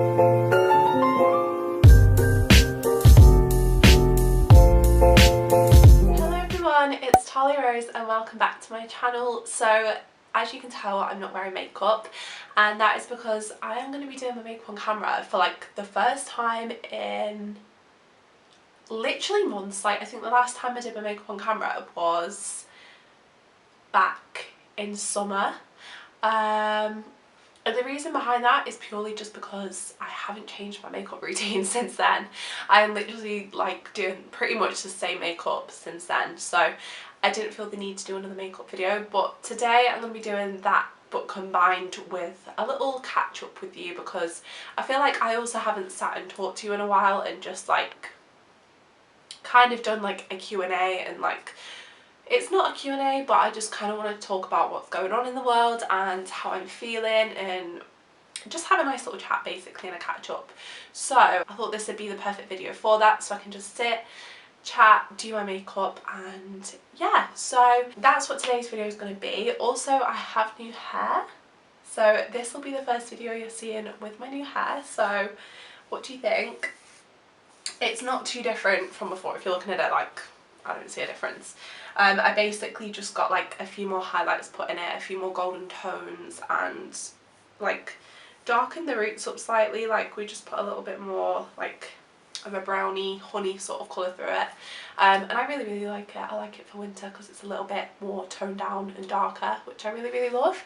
Hello everyone, it's Talia Rose and welcome back to my channel. So as you can tell, I'm not wearing makeup, and that is because I am going to be doing my makeup on camera for like the first time in literally months. Like I think the last time I did my makeup on camera was back in summer. And the reason behind that is purely just because I haven't changed my makeup routine since then. I am literally like doing pretty much the same makeup since then, so I didn't feel the need to do another makeup video. But today I'm going to be doing that, but combined with a little catch up with you, because I feel like I also haven't sat and talked to you in a while and just like kind of done like a Q&A, and like it's not a Q&A, but I just kind of want to talk about what's going on in the world and how I'm feeling, and just have a nice little chat basically and a catch up. So I thought this would be the perfect video for that, so I can just sit, chat, do my makeup, and yeah, so that's what today's video is going to be. Also, I have new hair, so this will be the first video you're seeing with my new hair. So what do you think? It's not too different from before. If you're looking at it, like, I don't see a difference. I basically just got like a few more highlights put in it, a few more golden tones, and like darkened the roots up slightly. Like we just put a little bit more like of a browny honey sort of colour through it, and I really like it. I like it for winter because it's a little bit more toned down and darker, which I really love.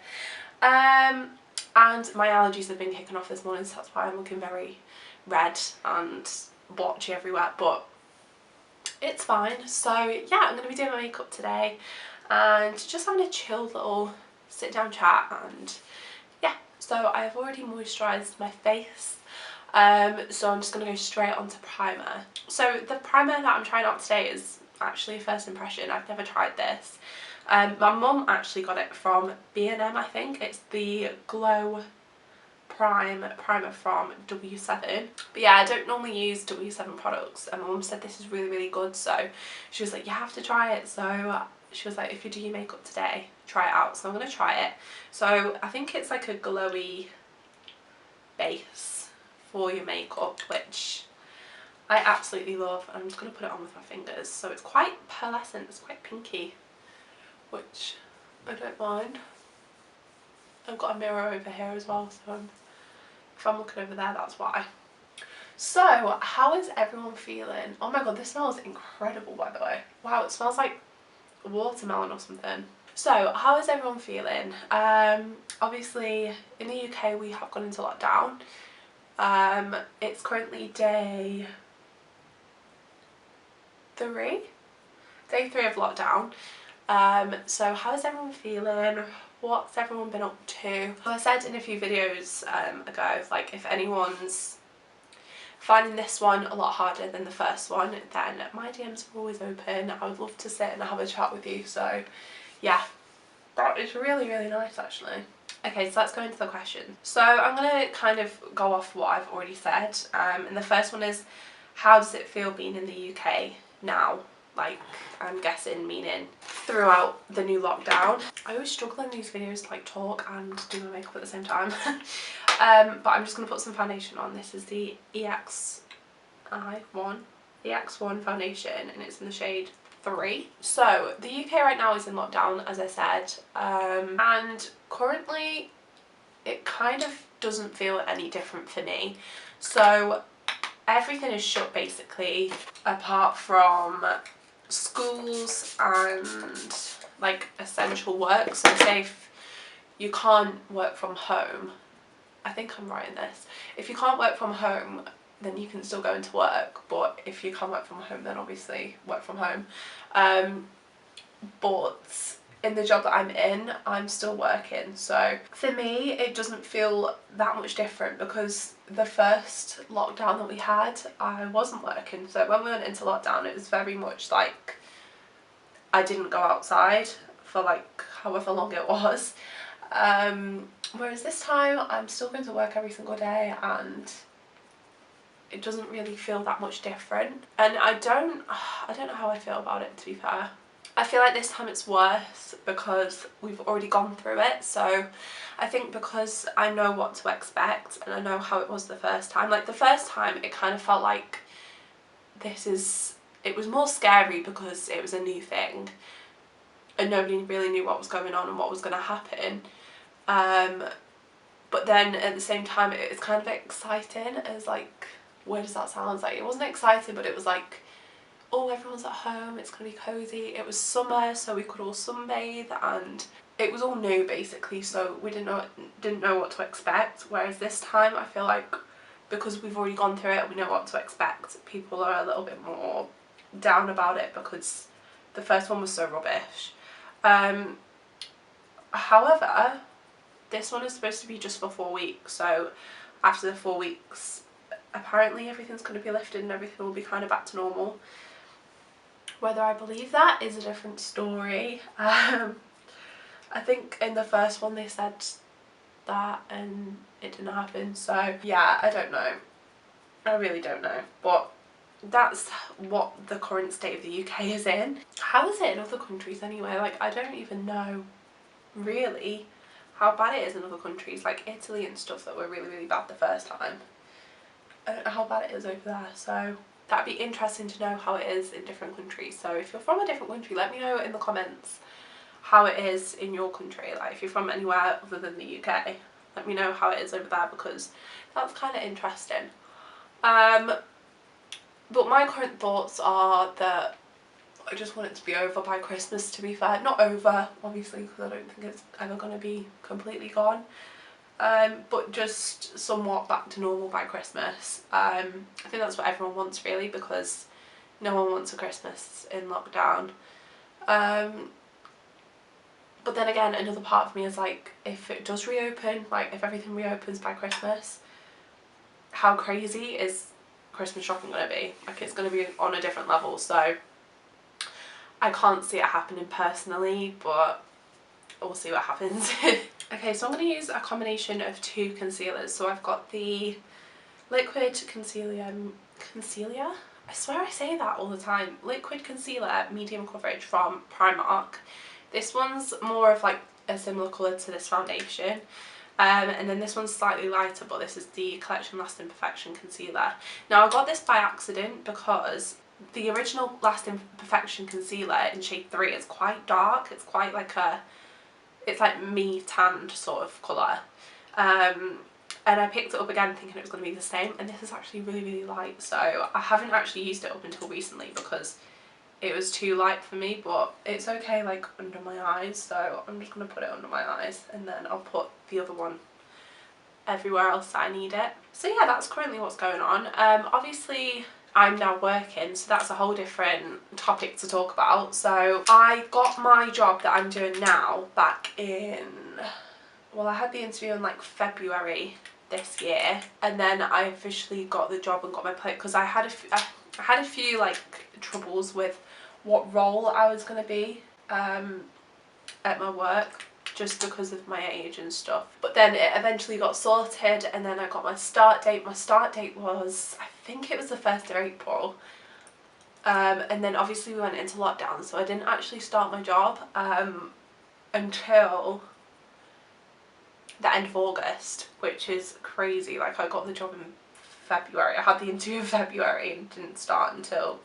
And my allergies have been kicking off this morning, so that's why I'm looking very red and blotchy everywhere, but it's fine. So yeah, I'm going to be doing my makeup today and just having a chill little sit down chat, and yeah, so I've already moisturised my face, so I'm just going to go straight onto primer. So the primer that I'm trying out today is actually a first impression. I've never tried this. My mum actually got it from B&M, I think. It's the Glow primer from W7. But yeah, I don't normally use W7 products, and my mum said this is really good, so she was like, you have to try it. So she was like, if you do your makeup today, try it out. So I'm going to try it. So I think it's like a glowy base for your makeup, which I absolutely love. I'm just going to put it on with my fingers. So it's quite pearlescent, it's quite pinky, which I don't mind. I've got a mirror over here as well, so if I'm looking over there, that's why. So how is everyone feeling? Oh my god, this smells incredible, by the way. Wow, it smells like watermelon or something. So how is everyone feeling? Obviously in the UK we have gone into lockdown. It's currently day 3 of lockdown. So how is everyone feeling? What's everyone been up to? I said in a few videos ago, like if anyone's finding this one a lot harder than the first one, then my DMs are always open. I would love to sit and have a chat with you. So yeah, that is really nice actually. Okay, so let's go into the questions. So I'm going to kind of go off what I've already said, and the first one is, how does it feel being in the UK now? Like, I'm guessing meaning throughout the new lockdown. I always struggle in these videos to like talk and do my makeup at the same time. But I'm just going to put some foundation on. This is the EX1 foundation, and it's in the shade 3. So the UK right now is in lockdown, as I said, and currently it kind of doesn't feel any different for me. So everything is shut basically, apart from schools and like essential work. So say if you can't work from home, I think I'm right in this, if you can't work from home then you can still go into work, but if you can't work from home then obviously work from home. But in the job that I'm in, I'm still working, so for me it doesn't feel that much different, because the first lockdown that we had I wasn't working. So when we went into lockdown it was very much like I didn't go outside for like however long it was, whereas this time I'm still going to work every single day and it doesn't really feel that much different. And I don't know how I feel about it, to be fair. I feel like this time it's worse because we've already gone through it. So I think because I know what to expect and I know how it was the first time. Like the first time it kind of felt like it was more scary because it was a new thing and nobody really knew what was going on and what was going to happen. But then at the same time it was kind of exciting, as like, where does that sound? Like, it wasn't exciting, but it was like, oh, everyone's at home, it's gonna be cozy. It was summer, so we could all sunbathe, and it was all new basically, so we didn't know what to expect. Whereas this time I feel like because we've already gone through it, we know what to expect. People are a little bit more down about it because the first one was so rubbish. However, this one is supposed to be just for 4 weeks, so after the 4 weeks apparently everything's going to be lifted and everything will be kind of back to normal. Whether I believe that is a different story. I think in the first one they said that and it didn't happen, so yeah, I don't know. I really don't know, but that's what the current state of the UK is in. How is it in other countries anyway? Like, I don't even know really how bad it is in other countries, like Italy and stuff that were really, really bad the first time. I don't know how bad it is over there, so that'd be interesting to know how it is in different countries. So if you're from a different country, let me know in the comments how it is in your country. Like, if you're from anywhere other than the UK, let me know how it is over there, because that's kind of interesting. But my current thoughts are that I just want it to be over by Christmas, to be fair. Not over, obviously, because I don't think it's ever going to be completely gone. But just somewhat back to normal by Christmas. I think that's what everyone wants really, because no one wants a Christmas in lockdown. But then again, another part of me is like, if it does reopen, like if everything reopens by Christmas, how crazy is Christmas shopping going to be? Like, it's going to be on a different level, so I can't see it happening personally, but we'll see what happens. Okay, so I'm going to use a combination of 2 concealers. So I've got the liquid concealer, I swear I say that all the time, liquid concealer medium coverage from Primark. This one's more of like a similar colour to this foundation. And then this one's slightly lighter, but this is the Collection Lasting Perfection concealer. Now I got this by accident because the original Lasting Perfection concealer in shade 3 is quite dark. It's quite like it's like me tanned sort of colour. And I picked it up again thinking it was going to be the same, and this is actually really, really light. So I haven't actually used it up until recently because it was too light for me, but it's okay like under my eyes, so I'm just going to put it under my eyes and then I'll put the other one everywhere else that I need it. So yeah, that's currently what's going on. Obviously I'm now working, so that's a whole different topic to talk about. So I got my job that I'm doing now back in, well, I had the interview in like February this year, and then I officially got the job and got my plate because I had a few like troubles with what role I was going to be at my work, just because of my age and stuff. But then it eventually got sorted, and then I got my start date. My start date was, I think it was the 1st of April. And then obviously we went into lockdown, so I didn't actually start my job until the end of August, which is crazy. Like, I got the job in February. I had the interview in February and didn't start until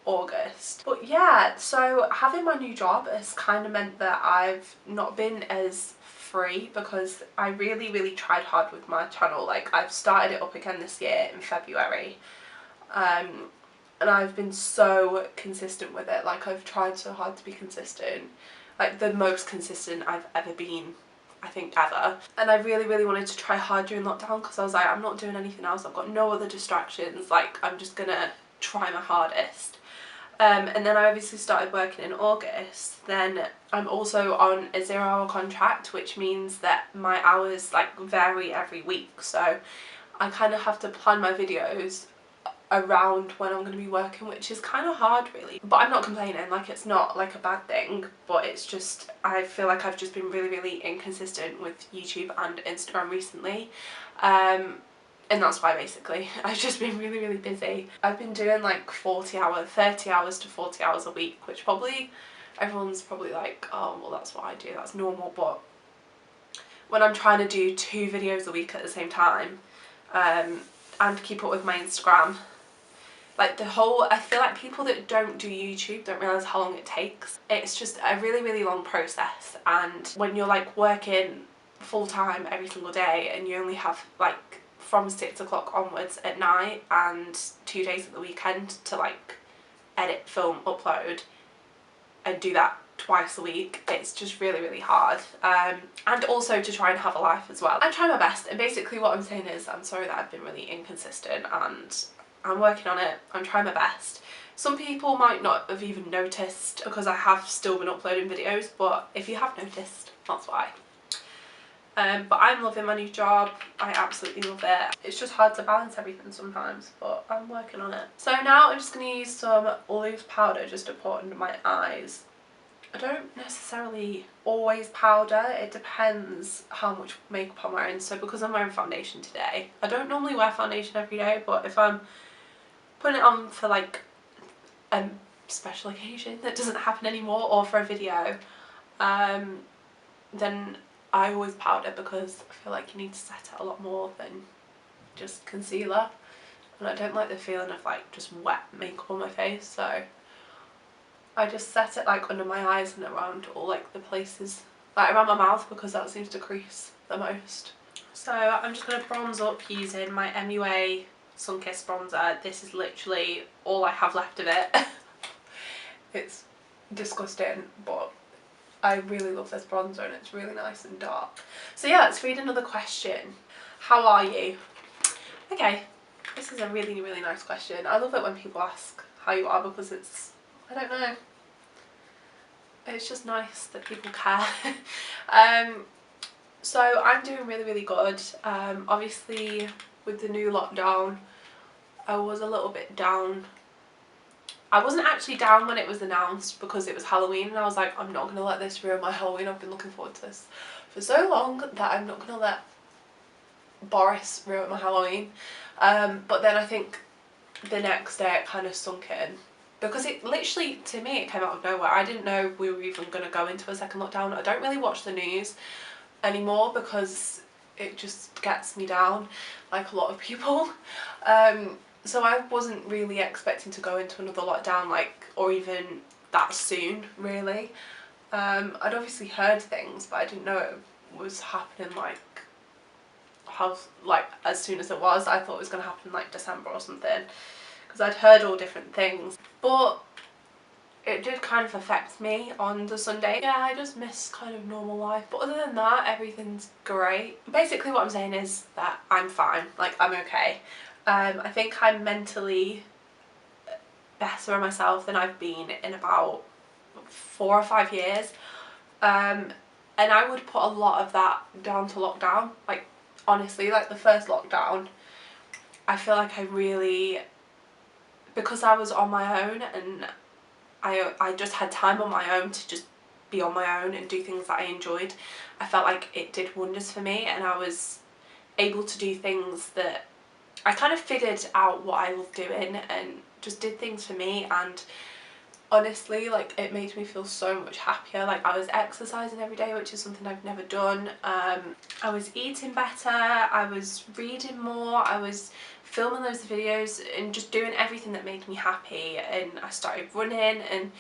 August. But yeah, so having my new job has kind of meant that I've not been as free, because I really, really tried hard with my channel. Like, I've started it up again this year in February, and I've been so consistent with it. Like, I've tried so hard to be consistent, like the most consistent I've ever been, I think, ever. And I really, really wanted to try hard during lockdown because I was like, I'm not doing anything else, I've got no other distractions, like I'm just gonna try my hardest. And then I obviously started working in August. Then I'm also on a 0-hour contract, which means that my hours like vary every week, so I kind of have to plan my videos around when I'm going to be working, which is kind of hard really. But I'm not complaining, like it's not like a bad thing, but it's just, I feel like I've just been really, really inconsistent with YouTube and Instagram recently. And that's why basically I've just been really, really busy. I've been doing like 30 hours to 40 hours a week, which probably everyone's probably like, oh well, that's what I do, that's normal. But when I'm trying to do 2 videos a week at the same time, and keep up with my Instagram, like I feel like people that don't do YouTube don't realise how long it takes. It's just a really, really long process, and when you're like working full time every single day and you only have like from 6 o'clock onwards at night and 2 days at the weekend to like edit, film, upload, and do that twice a week, it's just really, really hard. And also to try and have a life as well. I'm trying my best, and basically what I'm saying is I'm sorry that I've been really inconsistent, and I'm working on it. I'm trying my best. Some people might not have even noticed because I have still been uploading videos, but if you have noticed, that's why. But I'm loving my new job. I absolutely love it. It's just hard to balance everything sometimes, but I'm working on it. So now I'm just going to use some loose powder just to put under my eyes. I don't necessarily always powder, it depends how much makeup I'm wearing. So because I'm wearing foundation today, I don't normally wear foundation every day, but if I'm putting it on for like a special occasion that doesn't happen anymore, or for a video, then I always powder, because I feel like you need to set it a lot more than just concealer, and I don't like the feeling of like just wet makeup on my face, so I just set it like under my eyes and around all like the places, like around my mouth, because that seems to crease the most. So I'm just going to bronze up using my MUA Sun-Kissed bronzer. This is literally all I have left of it. It's disgusting, but I really love this bronzer and it's really nice and dark. So yeah, let's read another question. How are you? Okay, this is a really, really nice question. I love it when people ask how you are, because it's, I don't know, it's just nice that people care. So I'm doing really, really good. Obviously with the new lockdown, I was a little bit down. I wasn't actually down when it was announced, because it was Halloween and I was like, I'm not going to let this ruin my Halloween. I've been looking forward to this for so long that I'm not going to let Boris ruin my Halloween. But then I think the next day it kind of sunk in, because it literally, to me, it came out of nowhere. I didn't know we were even going to go into a second lockdown. I don't really watch the news anymore because it just gets me down, like a lot of people. So I wasn't really expecting to go into another lockdown, like, or even that soon, really. I'd obviously heard things, but I didn't know it was happening like how, like, as soon as it was. I thought it was going to happen like December or something, because I'd heard all different things. But it did kind of affect me on the Sunday. Yeah, I just miss kind of normal life, but other than that, everything's great. Basically what I'm saying is that I'm fine, like I'm okay. I think I'm mentally better on myself than I've been in about 4 or 5 years. And I would put a lot of that down to lockdown. Like, honestly, like the first lockdown, I feel like I really, because I was on my own and I just had time on my own to just be on my own and do things that I enjoyed, I felt like it did wonders for me, and I was able to do things that I kind of figured out what I love doing and just did things for me. And honestly, like, it made me feel so much happier. Like, I was exercising every day, which is something I've never done. I was eating better, I was reading more, I was filming those videos and just doing everything that made me happy. And I started running and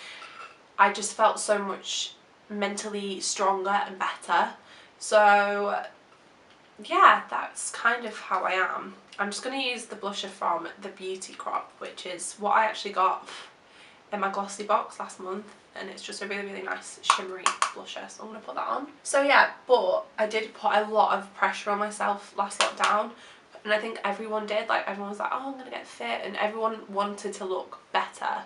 I just felt so much mentally stronger and better. So yeah, that's kind of how I am. I'm just going to use the blusher from the Beauty Crop, which is what I actually got in my glossy box last month, and it's just a really, really nice shimmery blusher, so I'm going to put that on. So yeah, but I did put a lot of pressure on myself last lockdown, and I think everyone did. Like, everyone was like, oh, I'm going to get fit, and everyone wanted to look better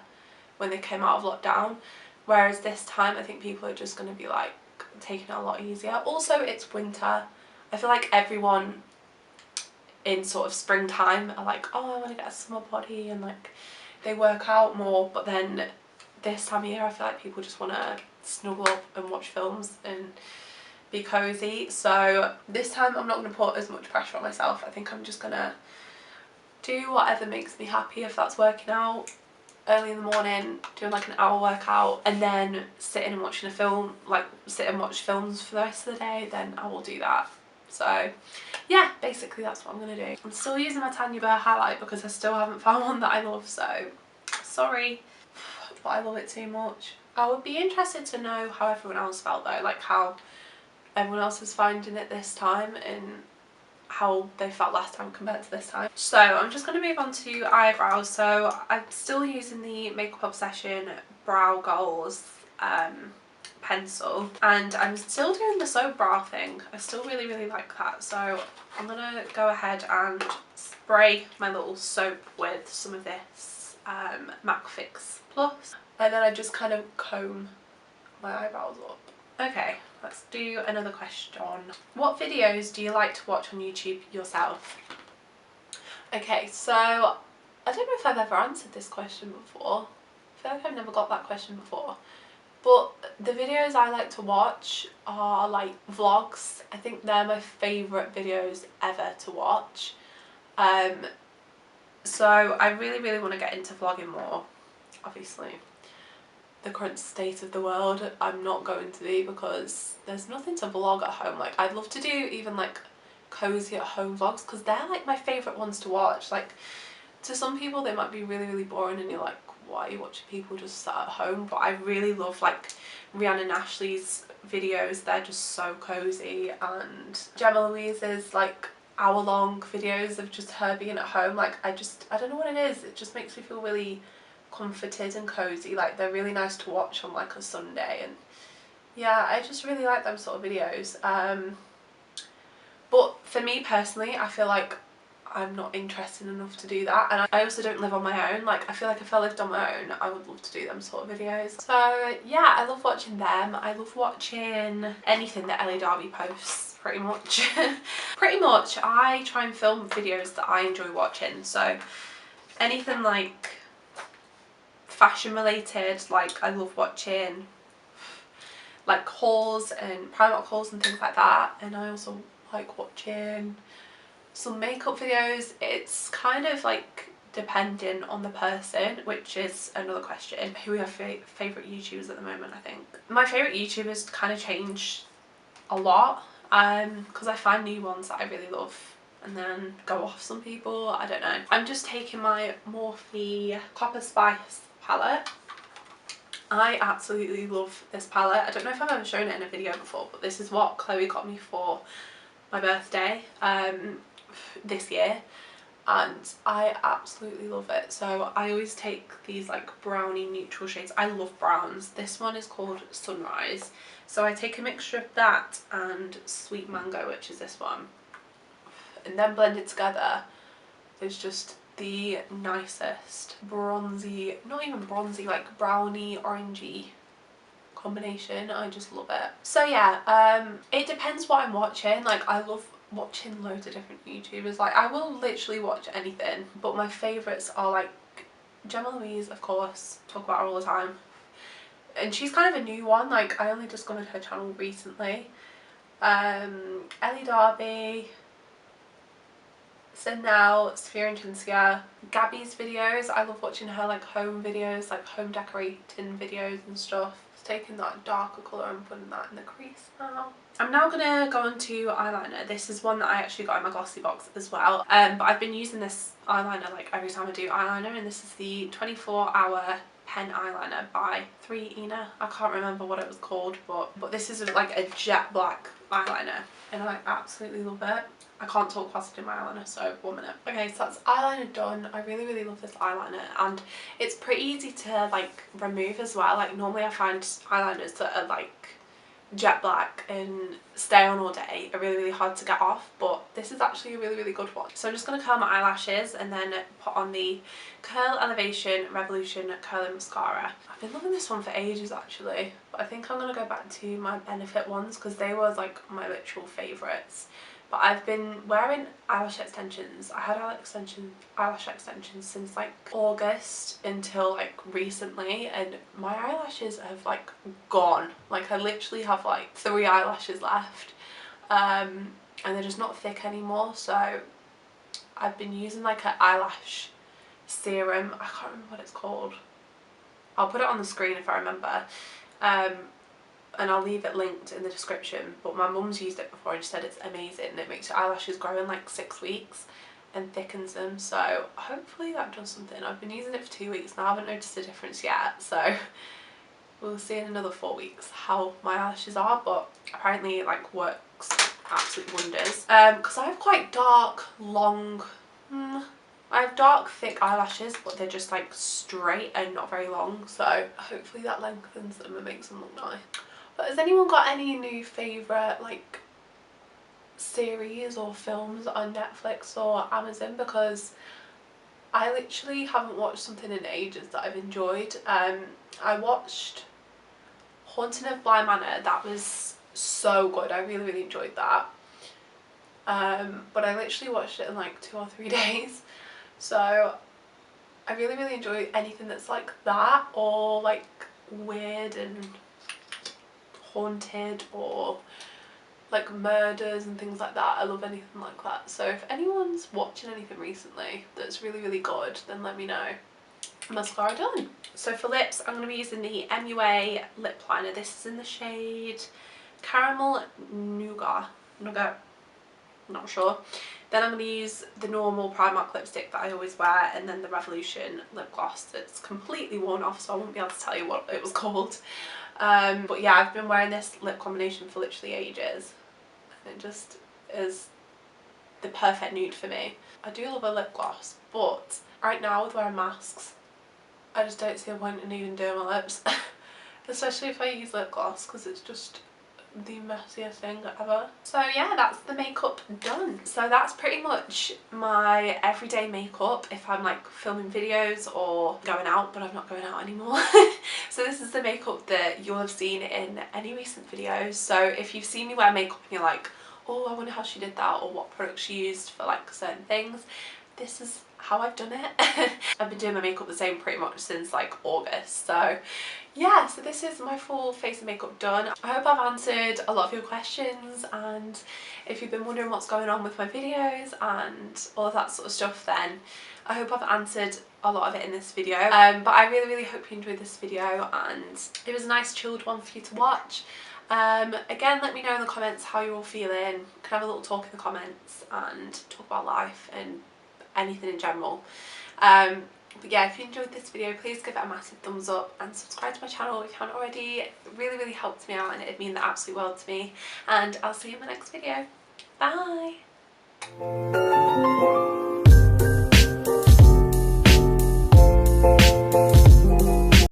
when they came out of lockdown, whereas this time I think people are just going to be like taking it a lot easier. Also, it's winter. I feel like everyone in sort of springtime are like, oh, I want to get a summer body, and like they work out more. But then this time of year I feel like people just want to snuggle up and watch films and be cozy. So this time I'm not going to put as much pressure on myself. I think I'm just going to do whatever makes me happy. If that's working out, early in the morning doing like an hour workout and then sitting and watching a film, like sit and watch films for the rest of the day, then I will do that. So yeah, basically that's what I'm going to do. I'm still using my Tanya Burr highlight because I still haven't found one that I love, so sorry, but I love it too much. I would be interested to know how everyone else felt though, like how everyone else is finding it this time and how they felt last time compared to this time. So I'm just going to move on to eyebrows. So I'm still using the Makeup Obsession Brow Goals pencil, and I'm still doing the soap brow thing. I still really like that, so I'm gonna go ahead and spray my little soap with some of this MAC Fix Plus, and then I just kind of comb my eyebrows up. Okay, let's do another question. What videos do you like to watch on YouTube yourself? Okay, so I don't know if I've ever answered this question before. I feel like I've never got that question before. But the videos I like to watch are like vlogs. I think they're my favourite videos ever to watch. So I really want to get into vlogging more. Obviously, the current state of the world, I'm not going to be, because there's nothing to vlog at home. Like, I'd love to do even like cozy at home vlogs because they're like my favourite ones to watch. Like, to some people they might be really boring and you're like, why are you watching people just sat at home? But I really love like Rihanna and Ashley's videos. They're just so cozy, and Gemma Louise's like hour-long videos of just her being at home. Like, I don't know what it is, it just makes me feel really comforted and cozy. Like, they're really nice to watch on like a Sunday, and yeah, I just really like them sort of videos. But for me personally, I feel like I'm not interested enough to do that, and I also don't live on my own. Like, I feel like if I lived on my own I would love to do them sort of videos. So yeah, I love watching them. I love watching anything that Ellie Darby posts, pretty much. Pretty much I try and film videos that I enjoy watching, so anything like fashion related, like I love watching like hauls and Primark hauls and things like that, and I also like watching some makeup videos. It's kind of like dependent on the person, which is another question. Who are your favourite YouTubers at the moment? I think my favourite YouTubers kind of change a lot because I find new ones that I really love and then go off some people. I don't know. I'm just taking my Morphe Copper Spice palette. I absolutely love this palette. I don't know if I've ever shown it in a video before, but this is what Chloe got me for my birthday this year, and I absolutely love it. So I always take these like browny neutral shades. I love browns. This one is called Sunrise, so I take a mixture of that and Sweet Mango, which is this one, and then blend it together. It's just the nicest bronzy, not even bronzy, like browny orangey combination. I just love it. So yeah, it depends what I'm watching. Like, I love watching loads of different YouTubers. Like, I will literally watch anything, but my favourites are like Gemma Louise, of course, talk about her all the time, and she's kind of a new one. Like, I only discovered her channel recently. Ellie Darby, Now, Sphere and Tinsia, Gabby's videos. I love watching her like home videos, like home decorating videos and stuff. Taking that darker colour and putting that in the crease now. I'm now going to go on to eyeliner. This is one that I actually got in my glossy box as well, but I've been using this eyeliner like every time I do eyeliner, and this is the 24-hour pen eyeliner by 3ina. I can't remember what it was called, but this is like a jet black eyeliner and I absolutely love it. I can't talk whilst I do my eyeliner, so 1 minute. Okay, so that's eyeliner done. I really love this eyeliner, and it's pretty easy to like remove as well. Like, normally I find eyeliners that are like jet black and stay on all day are really hard to get off, but this is actually a really good one. So I'm just going to curl my eyelashes and then put on the Curl Elevation Revolution Curling Mascara. I've been loving this one for ages actually, but I think I'm going to go back to my Benefit ones because they were like my literal favourites. But I've been wearing eyelash extensions. I had eyelash extensions since like August until like recently, and my eyelashes have like gone. Like, I literally have like 3 eyelashes left, and they're just not thick anymore. So I've been using like an eyelash serum. I can't remember what it's called. I'll put it on the screen if I remember, and I'll leave it linked in the description. But my mum's used it before and she said it's amazing. It makes your eyelashes grow in like 6 weeks and thickens them, so hopefully that does something. I've been using it for 2 weeks now, I haven't noticed a difference yet, so we'll see in another 4 weeks how my eyelashes are, but apparently it like works absolute wonders. Because I have quite dark, long, I have dark thick eyelashes, but they're just like straight and not very long, so hopefully that lengthens them and makes them look nice. But has anyone got any new favourite like series or films on Netflix or Amazon? Because I literally haven't watched something in ages that I've enjoyed. I watched Haunting of Bly Manor. That was so good. I really, really enjoyed that. But I literally watched it in like 2 or 3 days. So I really, really enjoy anything that's like that, or like weird and haunted, or like murders and things like that. I love anything like that. So if anyone's watching anything recently that's really, really good, then let me know. Mascara done. So for lips, I'm going to be using the MUA lip liner. This is in the shade Caramel Nougat, not sure. Then I'm going to use the normal Primark lipstick that I always wear, and then the Revolution lip gloss that's completely worn off, so I won't be able to tell you what it was called. But yeah, I've been wearing this lip combination for literally ages. It just is the perfect nude for me. I do love a lip gloss, but right now with wearing masks, I just don't see a point in even doing my lips. Especially if I use lip gloss, because it's just the messiest thing ever. So yeah, that's the makeup done. So that's pretty much my everyday makeup if I'm like filming videos or going out, but I'm not going out anymore. So this is the makeup that you'll have seen in any recent videos. So if you've seen me wear makeup and you're like, oh, I wonder how she did that, or what product she used for like certain things, this is how I've done it. I've been doing my makeup the same pretty much since like August. So yeah, so this is my full face and makeup done. I hope I've answered a lot of your questions, and if you've been wondering what's going on with my videos and all of that sort of stuff, then I hope I've answered a lot of it in this video. But I really, really hope you enjoyed this video and it was a nice chilled one for you to watch. Again, let me know in the comments how you're all feeling. We can have a little talk in the comments and talk about life and anything in general. But yeah, if you enjoyed this video, please give it a massive thumbs up and subscribe to my channel if you haven't already. It really, really helps me out and it'd mean the absolute world to me. And I'll see you in my next video. Bye!